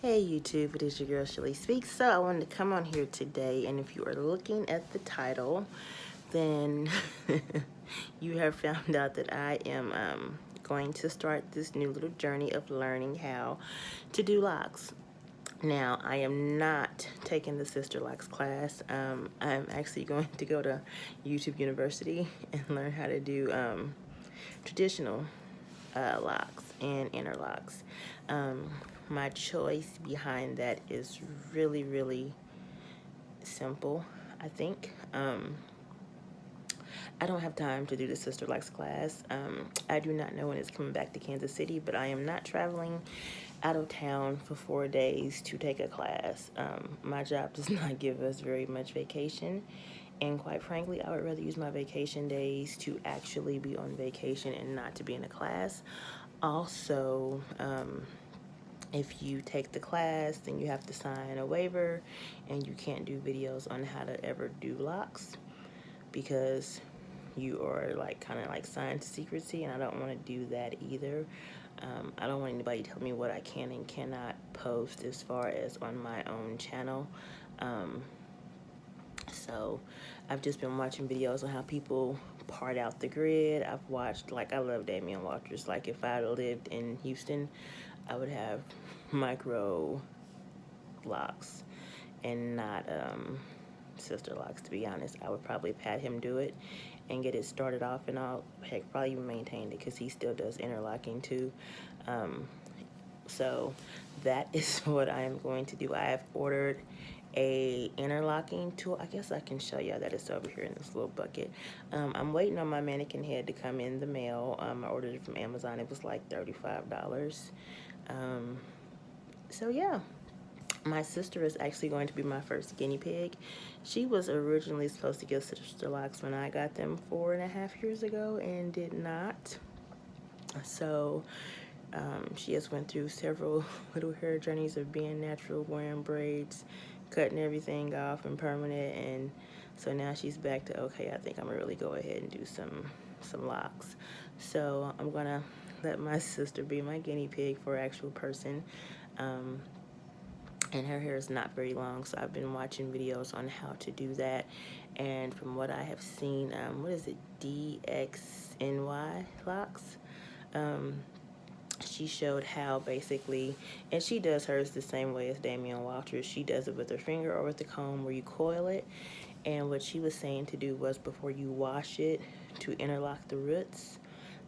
Hey YouTube, it is your girl Shelly Speaks. So I wanted to come on here today, and if you are looking at the title, then you have found out that I am going to start this new little journey of learning how to do locks. Now, I am not taking the Sister Locks class. I'm actually going to go to YouTube University and learn how to do traditional locks and interlocks. My choice behind that is really simple, I think. I don't have time to do the Sister Locks class. I do not know when it's coming back to Kansas City, but I am not traveling out of town for 4 days to take a class. My job does not give us very much vacation, and quite frankly, I would rather use my vacation days to actually be on vacation and not to be in a class. Also, if you take the class, then you have to sign a waiver, and you can't do videos on how to ever do locks because you are kind of signed to secrecy, and I don't want to do that either. I don't want anybody to tell me what I can and cannot post as far as on my own channel. So I've just been watching videos on how people part out the grid. I've watched, I love Damian Walters. If I lived in Houston, I would have micro locks and not sister locks, to be honest. I would probably have him do it and get it started off, and I'll probably even maintain it because he still does interlocking too. So that is what I am going to do. I have ordered a interlocking tool. I guess I can show y'all that it's over here in this little bucket. I'm waiting on my mannequin head to come in the mail. I ordered it from Amazon. It was like $35. So yeah, my sister is actually going to be my first guinea pig. She was originally supposed to get sister locks when I got them 4.5 years ago and did not. So she just went through several little hair journeys of being natural, wearing braids, cutting everything off and permanent, and so now she's back to, okay, I think I'm gonna really go ahead and do some locks. So I'm gonna let my sister be my guinea pig for actual person. And her hair is not very long, so I've been watching videos on how to do that, and from what I have seen, what is it, DXNY locks? She showed how basically, and she does hers the same way as Damian Walters. She does it with her finger or with the comb where you coil it, and what she was saying to do was before you wash it to interlock the roots.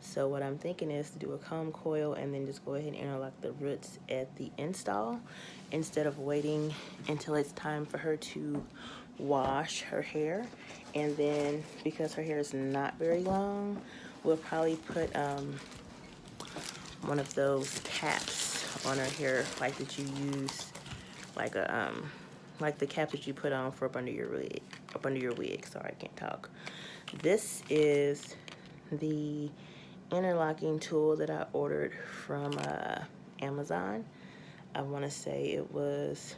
So what I'm thinking is to do a comb coil and then just go ahead and interlock the roots at the install instead of waiting until it's time for her to wash her hair. And then because her hair is not very long, we'll probably put one of those caps on her hair that you use, like the cap that you put on for up under your wig. Sorry, I can't talk. This is the interlocking tool that I ordered from Amazon. I want to say it was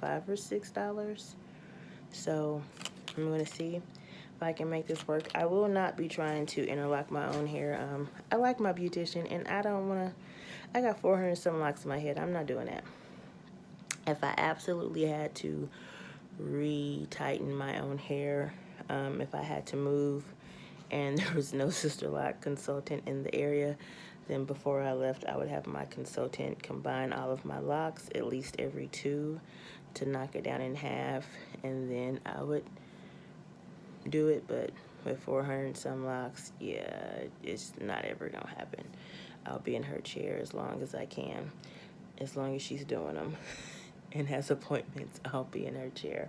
$5 or $6. So I'm going to see if I can make this work. I will not be trying to interlock my own hair. I like my beautician, and I don't want to. I got 400 some locks in my head. I'm not doing that. If I absolutely had to re-tighten my own hair, if I had to move and there was no sister lock consultant in the area, then before I left, I would have my consultant combine all of my locks at least every 2 to knock it down in half, and then I would do it. But with 400 some locks, yeah, it's not ever gonna happen. I'll be in her chair as long as I can, as long as she's doing them and has appointments. I'll be in her chair.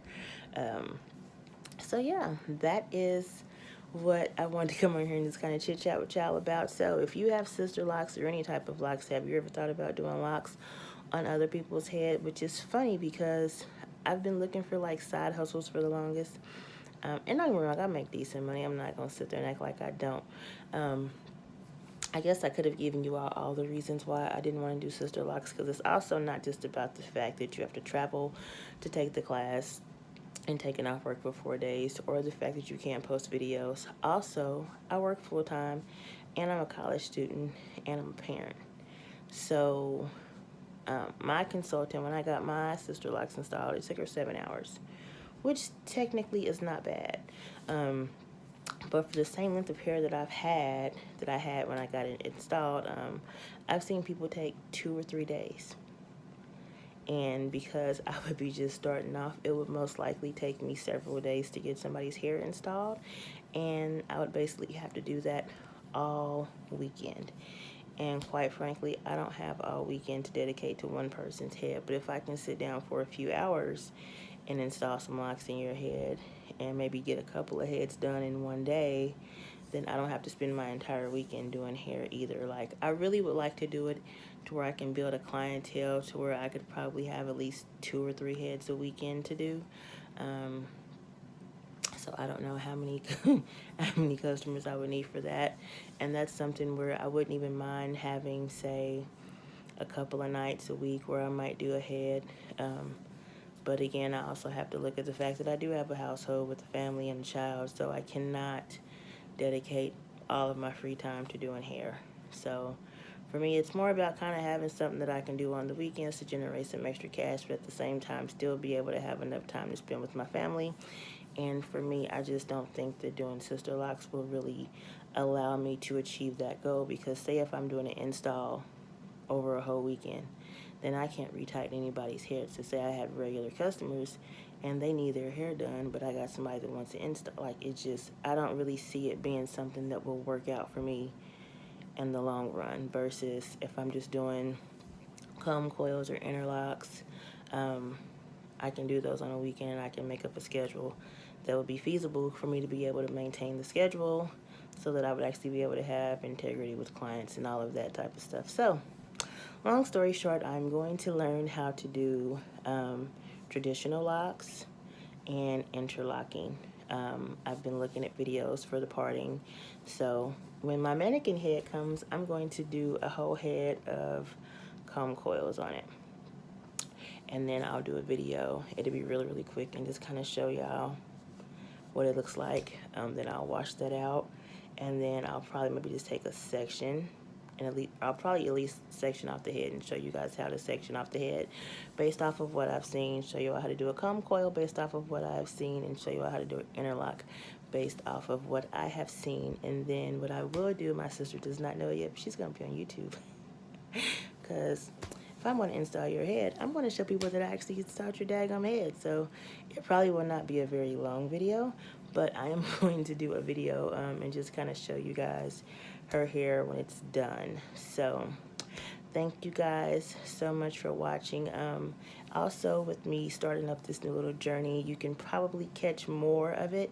So yeah, that is what I wanted to come on here and just kind of chit chat with y'all about. So if you have sister locks or any type of locks, have you ever thought about doing locks on other people's head? Which is funny because I've been looking for side hustles for the longest. And don't get me wrong, I make decent money. I'm not gonna sit there and act like I don't. I guess I could have given you all the reasons why I didn't want to do sister locks, because it's also not just about the fact that you have to travel to take the class and taking off work for 4 days, or the fact that you can't post videos. Also, I work full-time, and I'm a college student, and I'm a parent. So My consultant, when I got my sister locks installed, it took her 7 hours, which technically is not bad. But for the same length of hair that I had when I got it installed, I've seen people take 2 or 3 days. And because I would be just starting off, it would most likely take me several days to get somebody's hair installed. And I would basically have to do that all weekend. And quite frankly, I don't have all weekend to dedicate to one person's head. But if I can sit down for a few hours and install some locks in your head and maybe get a couple of heads done in one day, then I don't have to spend my entire weekend doing hair either. Like, I really would like to do it to where I can build a clientele to where I could probably have at least 2 or 3 heads a weekend to do. So I don't know how many how many customers I would need for that. And that's something where I wouldn't even mind having, say, a couple of nights a week where I might do a head. But again, I also have to look at the fact that I do have a household with a family and a child, so I cannot dedicate all of my free time to doing hair. So for me, it's more about kind of having something that I can do on the weekends to generate some extra cash, but at the same time still be able to have enough time to spend with my family. And for me, I just don't think that doing sister locks will really allow me to achieve that goal, because say if I'm doing an install over a whole weekend, then I can't retighten anybody's hair. So say I have regular customers and they need their hair done, but I got somebody that wants to install. Like, it's just, I don't really see it being something that will work out for me in the long run, versus if I'm just doing comb coils or interlocks. I can do those on a weekend. I can make up a schedule that would be feasible for me to be able to maintain the schedule so that I would actually be able to have integrity with clients and all of that type of stuff. So, long story short, I'm going to learn how to do traditional locks and interlocking. I've been looking at videos for the parting. So when my mannequin head comes, I'm going to do a whole head of comb coils on it. And then I'll do a video. It'll be really, really quick and just kind of show y'all what it looks like. Then I'll wash that out. And then I'll probably maybe just take a section, and I'll probably at least section off the head and show you guys how to section off the head based off of what I've seen, show you how to do a comb coil based off of what I've seen, and show you how to do an interlock based off of what I have seen. And then what I will do, my sister does not know yet, but she's going to be on YouTube. Because if I'm going to install your head, I'm going to show people that I actually installed your daggum head. So it probably will not be a very long video, but I am going to do a video and just kind of show you guys her hair when it's done. So thank you guys so much for watching. Also, with me starting up this new little journey, you can probably catch more of it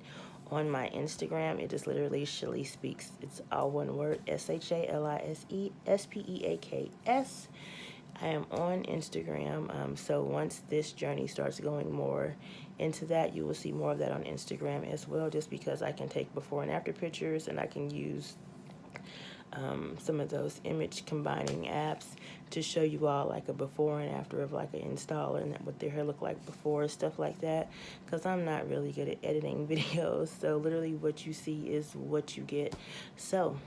on my Instagram. It is literally Shalise Speaks. It's all one word, SHALISE SPEAKS. I am on Instagram, so once this journey starts going more into that, you will see more of that on Instagram as well, just because I can take before and after pictures, and I can use some of those image combining apps to show you all like a before and after of like an install and what their hair looked like before, stuff like that, because I'm not really good at editing videos, so literally what you see is what you get. So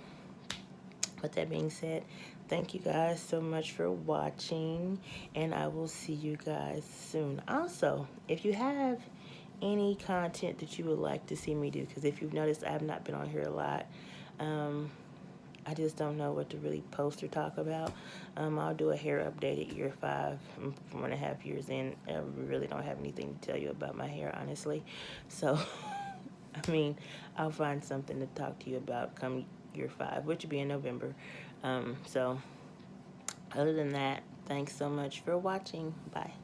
with that being said, thank you guys so much for watching, and I will see you guys soon. Also, if you have any content that you would like to see me do, because if you've noticed, I have not been on here a lot. I just don't know what to really post or talk about. I'll do a hair update at year 5. I'm 4.5 years in. I really don't have anything to tell you about my hair, honestly. So, I mean, I'll find something to talk to you about come year 5, which will be in November. So, other than that, thanks so much for watching. Bye.